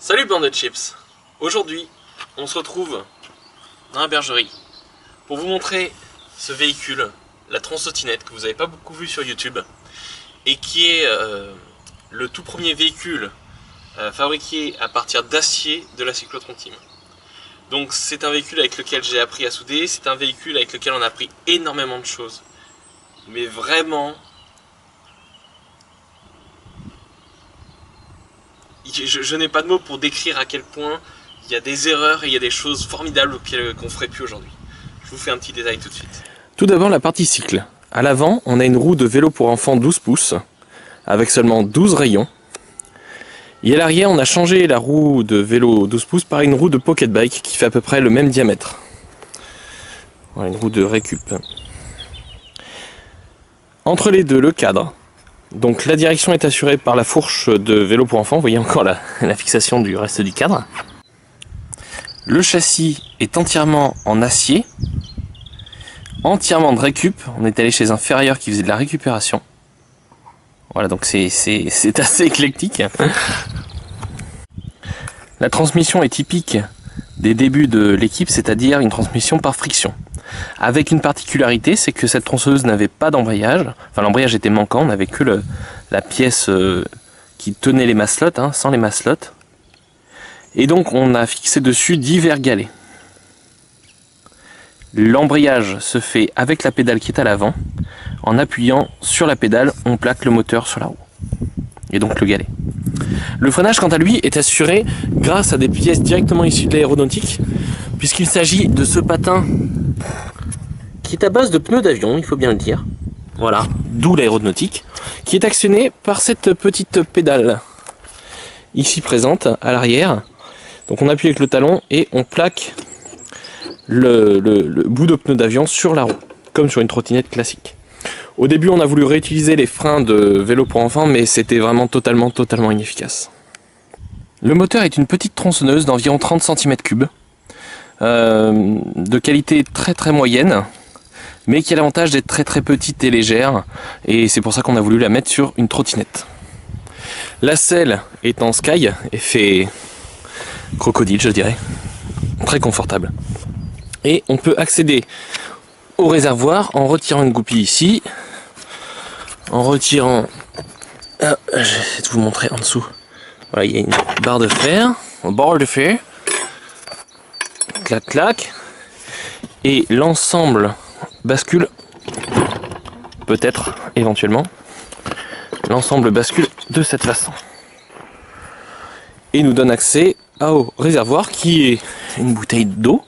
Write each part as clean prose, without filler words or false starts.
Salut bande de chips. Aujourd'hui, on se retrouve dans la bergerie pour vous montrer ce véhicule, la Transottinette, que vous n'avez pas beaucoup vu sur YouTube et qui est le tout premier véhicule fabriqué à partir d'acier de la cyclotron team. Donc c'est un véhicule avec lequel j'ai appris à souder, c'est un véhicule avec lequel on a appris énormément de choses. Mais vraiment, je n'ai pas de mots pour décrire à quel point il y a des erreurs et il y a des choses formidables qu'on ne ferait plus aujourd'hui. Je vous fais un petit détail tout de suite. Tout d'abord la partie cycle. À l'avant, on a une roue de vélo pour enfants 12 pouces, avec seulement 12 rayons. Et à l'arrière, on a changé la roue de vélo 12 pouces par une roue de pocket bike qui fait à peu près le même diamètre. Voilà, une roue de récup. Entre les deux, le cadre. Donc la direction est assurée par la fourche de vélo pour enfants, vous voyez encore la fixation du reste du cadre. Le châssis est entièrement en acier, entièrement de récup. On est allé chez un ferrailleur qui faisait de la récupération. Voilà, donc c'est assez éclectique. La transmission est typique des débuts de l'équipe, c'est-à-dire une transmission par friction. Avec une particularité, c'est que cette tronçonneuse n'avait pas d'embrayage. Enfin, l'embrayage était manquant, on n'avait que la pièce qui tenait les masselottes, sans les masselottes. Et donc, on a fixé dessus divers galets. L'embrayage se fait avec la pédale qui est à l'avant. En appuyant sur la pédale, on plaque le moteur sur la roue. Et donc le galet. Le freinage, quant à lui, est assuré grâce à des pièces directement issues de l'aéronautique, puisqu'il s'agit de ce patin qui est à base de pneus d'avion, il faut bien le dire. Voilà, d'où l'aéronautique, qui est actionné par cette petite pédale ici présente à l'arrière. Donc on appuie avec le talon et on plaque le bout de pneu d'avion sur la roue, comme sur une trottinette classique. Au début, on a voulu réutiliser les freins de vélo pour enfants, mais c'était vraiment totalement inefficace. Le moteur est une petite tronçonneuse d'environ 30 cm3, de qualité très moyenne, mais qui a l'avantage d'être très petite et légère, et c'est pour ça qu'on a voulu la mettre sur une trottinette. La selle est en sky, effet crocodile je dirais, très confortable. Et on peut accéder au réservoir en retirant une goupille ici, en retirant, je vais essayer de vous montrer en dessous. Voilà, il y a une barre de fer, clac, et l'ensemble bascule, peut-être, éventuellement, l'ensemble bascule de cette façon. Et nous donne accès au réservoir qui est une bouteille d'eau,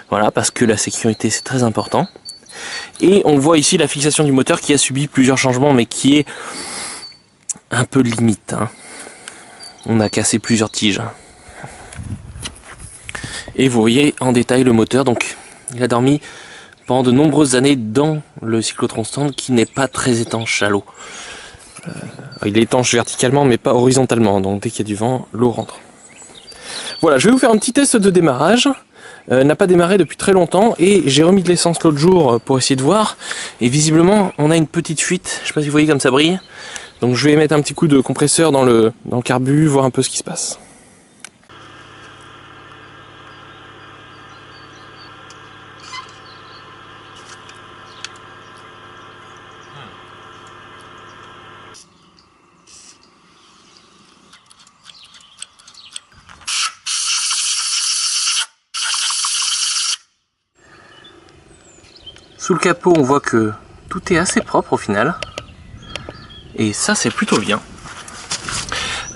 voilà, parce que la sécurité c'est très important. Et on voit ici la fixation du moteur qui a subi plusieurs changements, mais qui est un peu limite. On a cassé plusieurs tiges. Et vous voyez en détail le moteur, donc il a dormi pendant de nombreuses années dans le cyclotron stand qui n'est pas très étanche à l'eau. Il est étanche verticalement mais pas horizontalement, donc dès qu'il y a du vent, l'eau rentre. Voilà, je vais vous faire un petit test de démarrage. N'a pas démarré depuis très longtemps et j'ai remis de l'essence l'autre jour pour essayer de voir, et visiblement on a une petite fuite, je sais pas si vous voyez comme ça brille, donc je vais mettre un petit coup de compresseur dans le carbu, voir un peu ce qui se passe. Sous le capot, on voit que tout est assez propre au final. Et ça, c'est plutôt bien.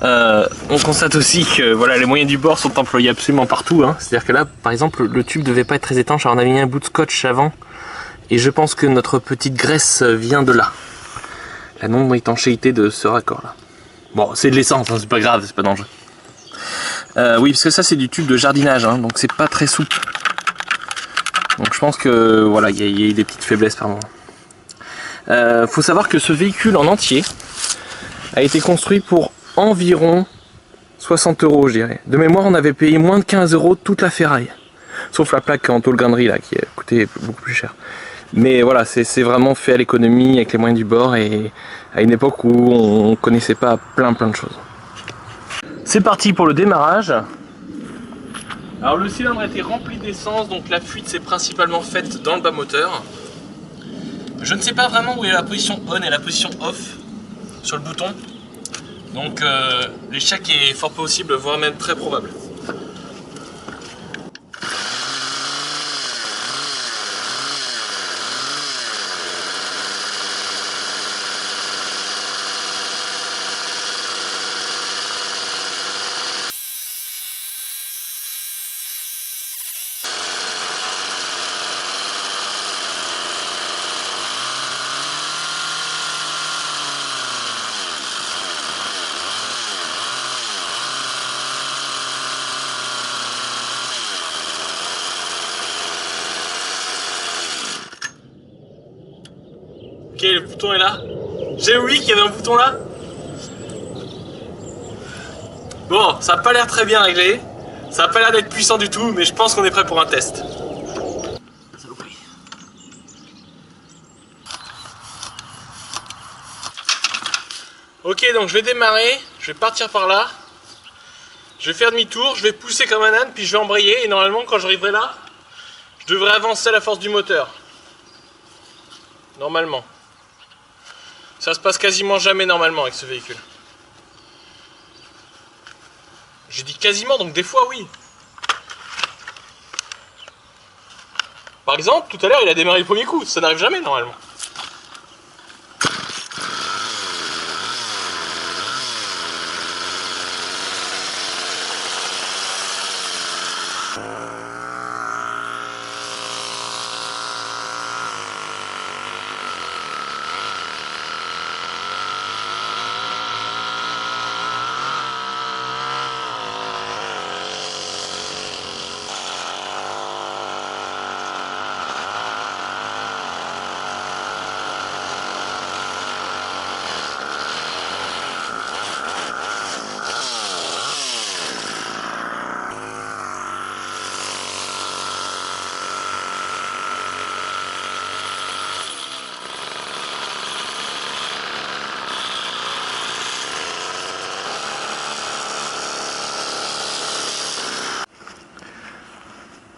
On constate aussi que voilà, les moyens du bord sont employés absolument partout. C'est-à-dire que là, par exemple, le tube devait pas être très étanche. Alors on avait mis un bout de scotch avant. Et je pense que notre petite graisse vient de là. La non-étanchéité de ce raccord-là. Bon, c'est de l'essence, c'est pas grave, c'est pas dangereux. Oui, parce que ça, c'est du tube de jardinage. Donc c'est pas très souple. Donc je pense que voilà, il y a eu des petites faiblesses par moment. Faut savoir que ce véhicule en entier a été construit pour environ 60 €, je dirais. De mémoire, on avait payé moins de 15 € toute la ferraille. Sauf la plaque en tôle grainerie là, qui a coûté beaucoup plus cher. Mais voilà, c'est vraiment fait à l'économie avec les moyens du bord et à une époque où on connaissait pas plein de choses. C'est parti pour le démarrage. Alors le cylindre a été rempli d'essence, donc la fuite s'est principalement faite dans le bas moteur. Je ne sais pas vraiment où est la position on et la position off sur le bouton. Donc l'échec est fort possible, voire même très probable. Ok, le bouton est là. J'ai oublié qu'il y avait un bouton là. Bon, ça n'a pas l'air très bien réglé. Ça n'a pas l'air d'être puissant du tout, mais je pense qu'on est prêt pour un test. Saloperie. Ok, donc je vais démarrer. Je vais partir par là. Je vais faire demi-tour. Je vais pousser comme un âne, puis je vais embrayer. Et normalement, quand j'arriverai là, je devrais avancer à la force du moteur. Normalement. Ça se passe quasiment jamais normalement avec ce véhicule. J'ai dit quasiment, donc des fois oui. Par exemple, tout à l'heure il a démarré le premier coup, ça n'arrive jamais normalement.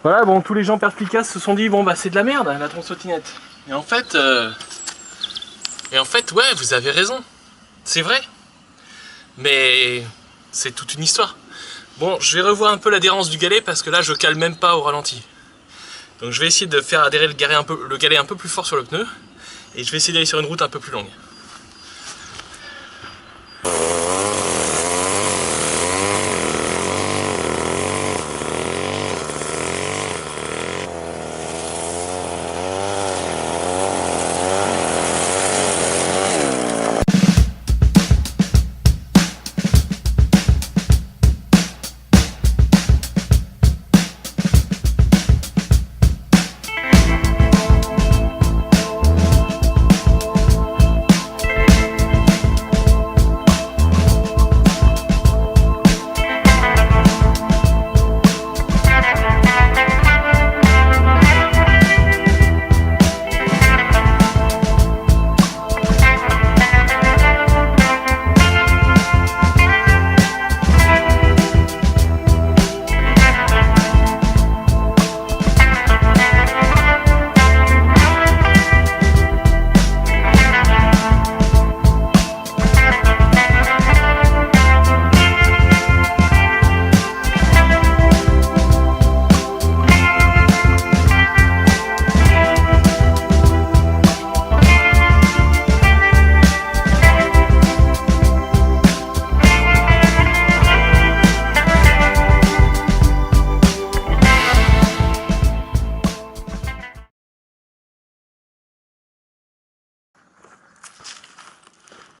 Voilà, bon, tous les gens perspicaces se sont dit, bon bah c'est de la merde la tronçontinette. Et en fait, ouais, vous avez raison, c'est vrai. Mais c'est toute une histoire. Bon, je vais revoir un peu l'adhérence du galet parce que là je cale même pas au ralenti. Donc je vais essayer de faire adhérer le galet un peu plus fort sur le pneu. Et je vais essayer d'aller sur une route un peu plus longue.